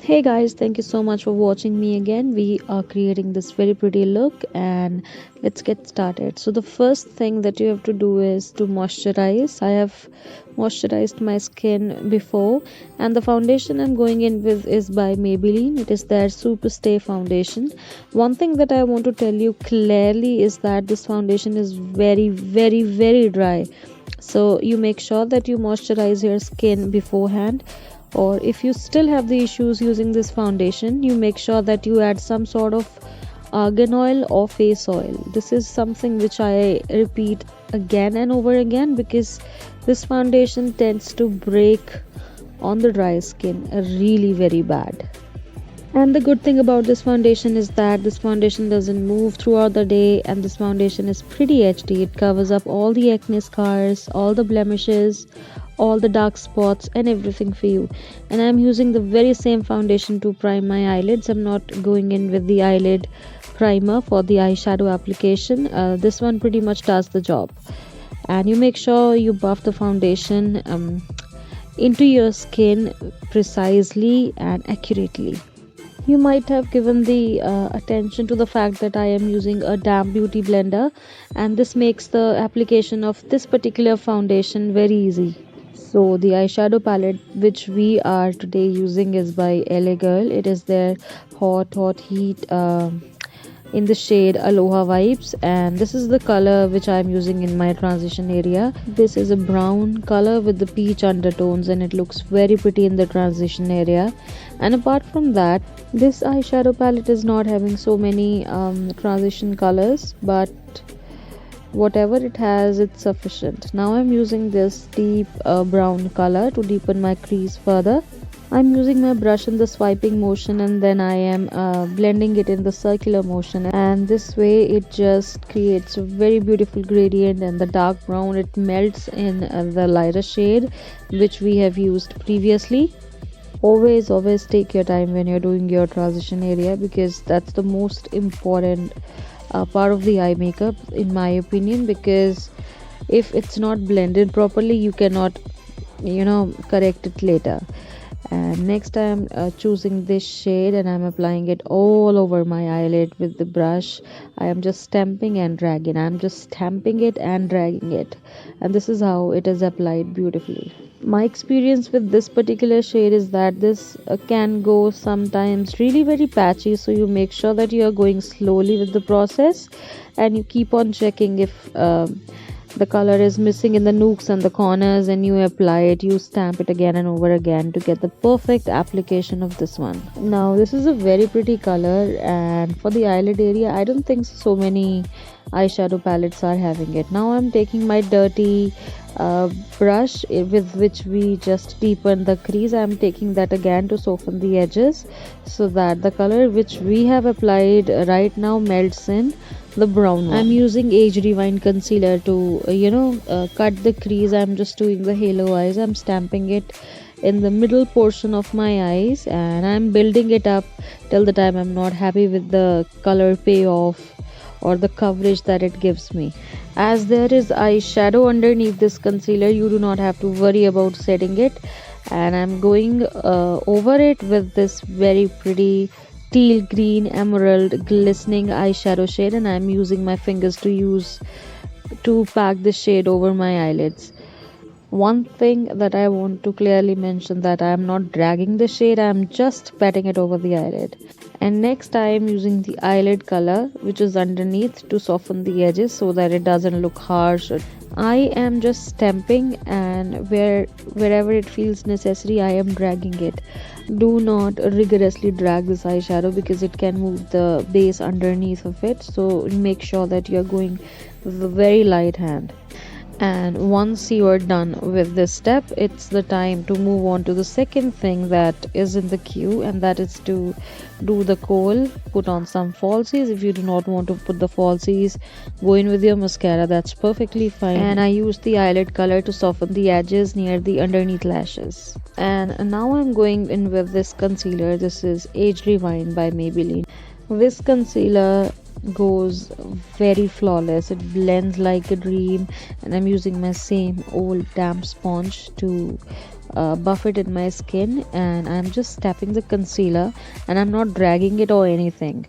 Hey guys, thank you so much for watching me again. We are creating this very pretty look and let's get started. So the first thing that you have to do is to moisturize. I have moisturized my skin before, and the foundation I'm going in with is by Maybelline. It is their Superstay foundation. One thing that I want to tell you clearly is that this foundation is very dry. So you make sure that you moisturize your skin beforehand, or if you still have the issues using this foundation, you make sure that you add some sort of argan oil or face oil. This is something which I repeat again and over again because this foundation tends to break on the dry skin really very bad. And the good thing about this foundation is that this foundation doesn't move throughout the day, and this foundation is pretty HD. It covers up all the acne scars, all the blemishes, all the dark spots and everything for you. And I'm using the very same foundation to prime my eyelids. I'm not going in with the eyelid primer for the eyeshadow application. This one pretty much does the job. And you make sure you buff the foundation into your skin precisely and accurately. You might have given the attention to the fact that I am using a damp beauty blender, and this makes the application of this particular foundation very easy. So the eyeshadow palette which we are today using is by LA Girl. It is their hot heat in the shade Aloha Vibes, and this is the color which I am using in my transition area. This is a brown color with the peach undertones, and it looks very pretty in the transition area. And apart from that, this eyeshadow palette is not having so many transition colors, but whatever it has, it's sufficient. Now I'm using this deep brown color to deepen my crease further. I'm using my brush in the swiping motion, and then I am blending it in the circular motion, and this way it just creates a very beautiful gradient. And the dark brown, it melts in the lighter shade which we have used previously. Always take your time when you're doing your transition area, because that's the most important part of the eye makeup in my opinion, because if it's not blended properly, you cannot correct it later. And next I am choosing this shade, and I'm applying it all over my eyelid with the brush. I am just stamping and dragging. I'm just stamping it and dragging it, and this is how it is applied beautifully. My experience with this particular shade is that this can go sometimes really very patchy, so you make sure that you are going slowly with the process, and you keep on checking if the color is missing in the nooks and the corners, and you apply it, you stamp it again and over again to get the perfect application of this one. Now this is a very pretty color, and for the eyelid area I don't think so many eyeshadow palettes are having it. Now I'm taking my dirty brush with which we just deepen the crease. I'm taking that again to soften the edges, so that the color which we have applied right now melts in the brown one. I'm using Age Rewind concealer to cut the crease. I'm just doing the halo eyes. I'm stamping it in the middle portion of my eyes, and I'm building it up till the time I'm not happy with the color payoff or the coverage that it gives me. As there is eyeshadow underneath this concealer, you do not have to worry about setting it. And I'm going over it with this very pretty teal green emerald glistening eyeshadow shade, and I'm using my fingers to pack the shade over my eyelids. One thing that I want to clearly mention, that I am not dragging the shade, I am just patting it over the eyelid. And next I am using the eyelid color which is underneath to soften the edges so that it doesn't look harsh. I am just stamping, and wherever it feels necessary I am dragging it. Do not rigorously drag this eyeshadow because it can move the base underneath of it, so make sure that you are going with a very light hand. And once you are done with this step, it's the time to move on to the second thing that is in the queue, and that is to do the kohl. Put on some falsies. If you do not want to put the falsies, go in with your mascara, that's perfectly fine. And I use the eyelid color to soften the edges near the underneath lashes. And now I'm going in with this concealer. This is Age Rewind by Maybelline. This concealer goes very flawless. It blends like a dream, and I'm using my same old damp sponge to buff it in my skin, and I'm just tapping the concealer and I'm not dragging it or anything.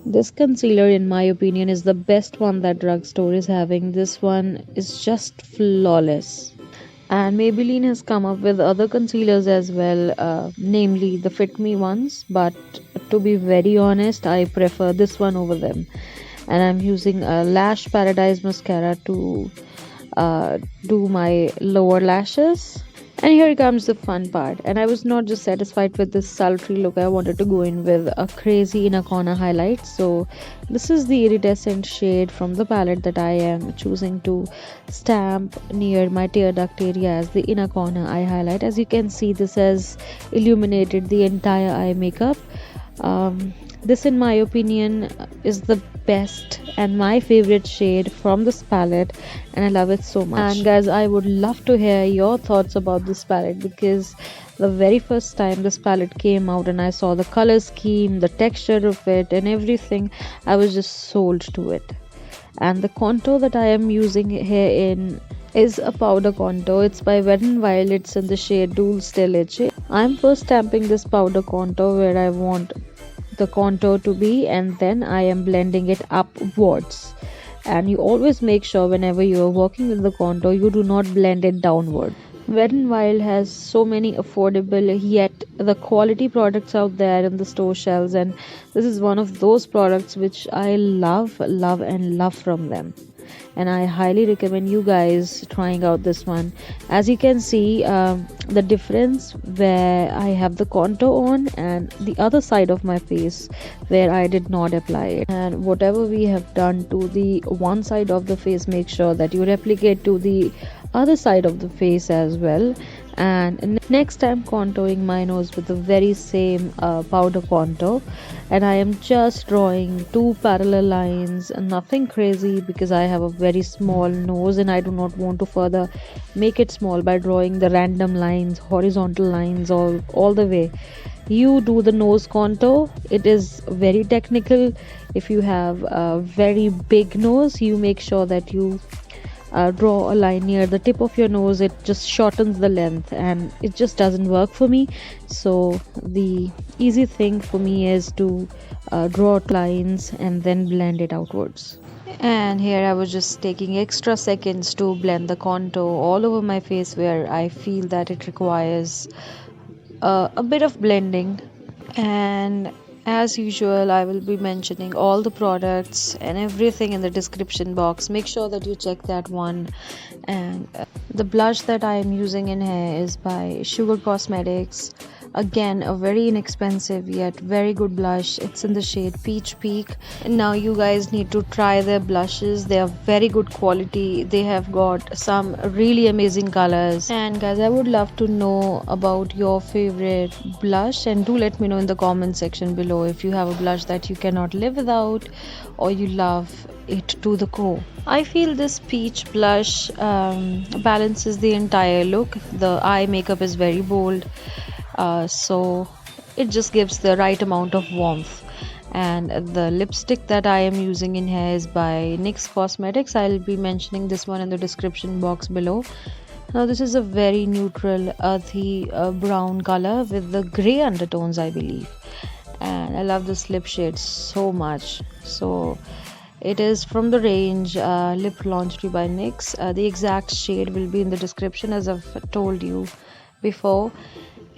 This concealer, in my opinion, is the best one that drugstore is having. This one is just flawless. And Maybelline has come up with other concealers as well, namely the Fit Me ones. But to be very honest, I prefer this one over them. And I'm using a Lash Paradise mascara to do my lower lashes. And here comes the fun part. And I was not just satisfied with this sultry look, I wanted to go in with a crazy inner corner highlight. So this is the iridescent shade from the palette that I am choosing to stamp near my tear duct area as the inner corner eye highlight. As you can see, this has illuminated the entire eye makeup. This, in my opinion, is the best and my favorite shade from this palette, and I love it so much. And guys, I would love to hear your thoughts about this palette, because the very first time this palette came out and I saw the color scheme, the texture of it and everything, I was just sold to it. And the contour that I am using here in is a powder contour. It's by Wet n Wild. It's in the shade Dulce Leche. I'm first stamping this powder contour where I want the contour to be, and then I am blending it upwards. And you always make sure whenever you are working with the contour, you do not blend it downward. Wet n Wild has so many affordable yet the quality products out there in the store shelves, and this is one of those products which I love and love from them. And I highly recommend you guys trying out this one. As you can see, the difference where I have the contour on and the other side of my face where I did not apply it. And whatever we have done to the one side of the face, make sure that you replicate to the other side of the face as well. And next I'm contouring my nose with the very same powder contour, and I am just drawing two parallel lines, nothing crazy, because I have a very small nose and I do not want to further make it small by drawing the random lines, horizontal lines all the way. You do the nose contour, it is very technical. If you have a very big nose, you make sure that you draw a line near the tip of your nose. It just shortens the length and it just doesn't work for me. So the easy thing for me is to draw lines and then blend it outwards. And here I was just taking extra seconds to blend the contour all over my face where I feel that it requires a bit of blending. And as usual, I will be mentioning all the products and everything in the description box. Make sure that you check that one. And the blush that I am using in here is by Sugar Cosmetics. Again, a very inexpensive yet very good blush. It's in the shade Peach Peak. And now you guys need to try their blushes. They are very good quality. They have got some really amazing colors. And guys, I would love to know about your favorite blush, and do let me know in the comment section below if you have a blush that you cannot live without or you love it to the core. I feel this peach blush balances the entire look. The eye makeup is very bold. So it just gives the right amount of warmth. And the lipstick that I am using in here is by NYX Cosmetics. I'll be mentioning this one in the description box below. Now this is a very neutral earthy brown color with the gray undertones, I believe, and I love this lip shade so much. So it is from the range Lip Lingerie by NYX. The exact shade will be in the description, as I've told you before.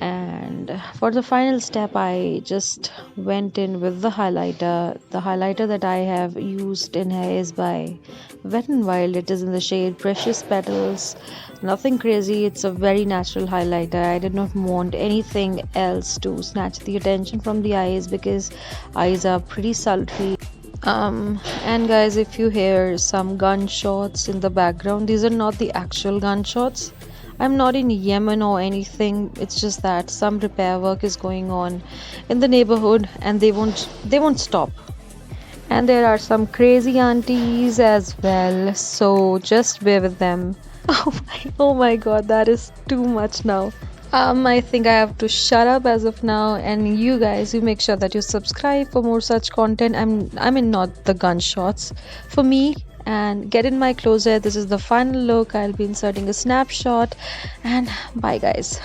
And for the final step, I just went in with the highlighter. The highlighter that I have used in here is by Wet n Wild. It is in the shade Precious Petals. Nothing crazy, it's a very natural highlighter. I did not want anything else to snatch the attention from the eyes, because eyes are pretty sultry. And guys, if you hear some gunshots in the background, these are not the actual gunshots. I'm not in Yemen or anything. It's just that some repair work is going on in the neighborhood and they won't stop. And there are some crazy aunties as well, so just bear with them. Oh my god, that is too much now. I think I have to shut up as of now, and you guys, you make sure that you subscribe for more such content. I mean, not the gunshots for me. And get in my closet. This is the final look. I'll be inserting a snapshot, and bye, guys.